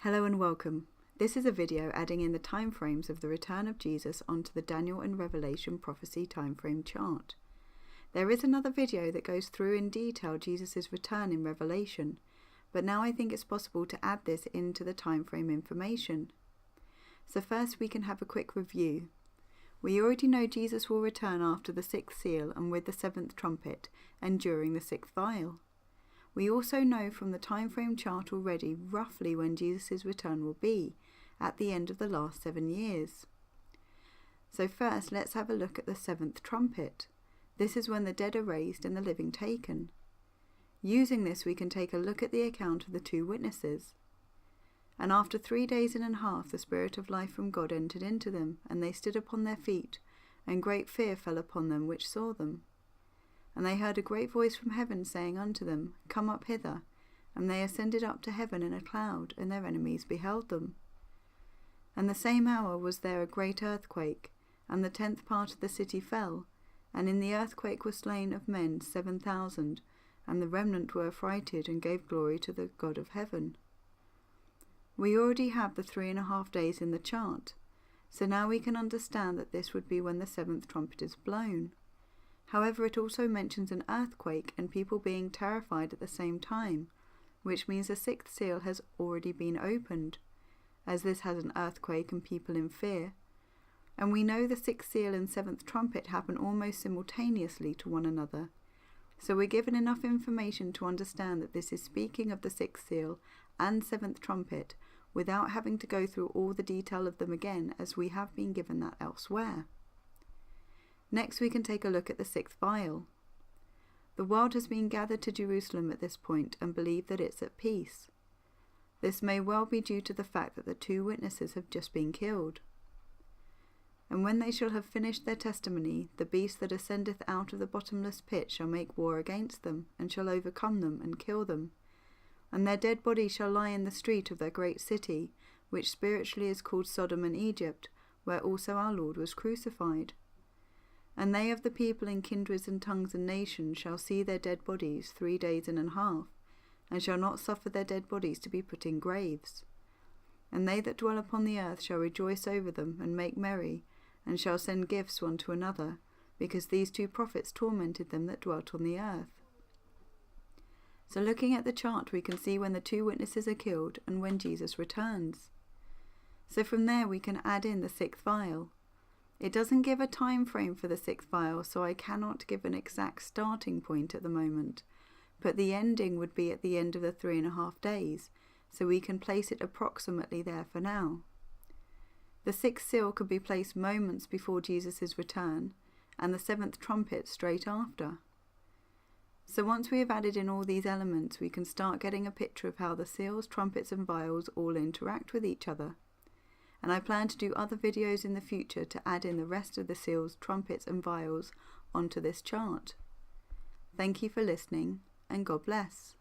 Hello and welcome. This is a video adding in the time frames of the return of Jesus onto the Daniel and Revelation prophecy time frame chart. There is another video that goes through in detail Jesus' return in Revelation, but now I think it's possible to add this into the time frame information. So first we can have a quick review. We already know Jesus will return after the sixth seal and with the seventh trumpet and during the sixth vial. We also know from the time frame chart already roughly when Jesus' return will be, at the end of the last 7 years. So first let's have a look at the seventh trumpet. This is when the dead are raised and the living taken. Using this we can take a look at the account of the two witnesses. And after 3 days and a half the Spirit of life from God entered into them, and they stood upon their feet, and great fear fell upon them which saw them. And they heard a great voice from heaven saying unto them, Come up hither. And they ascended up to heaven in a cloud, and their enemies beheld them. And the same hour was there a great earthquake, and the 10th part of the city fell, and in the earthquake were slain of men 7,000, and the remnant were affrighted, and gave glory to the God of heaven. We already have the 3.5 days in the chart, so now we can understand that this would be when the seventh trumpet is blown. However, it also mentions an earthquake and people being terrified at the same time, which means the sixth seal has already been opened, as this has an earthquake and people in fear. And we know the sixth seal and seventh trumpet happen almost simultaneously to one another, so we're given enough information to understand that this is speaking of the sixth seal and seventh trumpet without having to go through all the detail of them again, as we have been given that elsewhere. Next we can take a look at the sixth vial. The world has been gathered to Jerusalem at this point and believe that it's at peace. This may well be due to the fact that the two witnesses have just been killed. And when they shall have finished their testimony, the beast that ascendeth out of the bottomless pit shall make war against them, and shall overcome them, and kill them. And their dead bodies shall lie in the street of their great city, which spiritually is called Sodom and Egypt, where also our Lord was crucified. And they of the people in kindreds and tongues and nations shall see their dead bodies 3 days and a half, and shall not suffer their dead bodies to be put in graves. And they that dwell upon the earth shall rejoice over them, and make merry, and shall send gifts one to another, because these two prophets tormented them that dwelt on the earth. So looking at the chart we can see when the two witnesses are killed and when Jesus returns. So from there we can add in the sixth vial. It doesn't give a time frame for the sixth vial, so I cannot give an exact starting point at the moment, but the ending would be at the end of the 3.5 days, so we can place it approximately there for now. The sixth seal could be placed moments before Jesus' return, and the seventh trumpet straight after. So once we have added in all these elements, we can start getting a picture of how the seals, trumpets and vials all interact with each other. And I plan to do other videos in the future to add in the rest of the seals, trumpets and vials onto this chart. Thank you for listening, and God bless.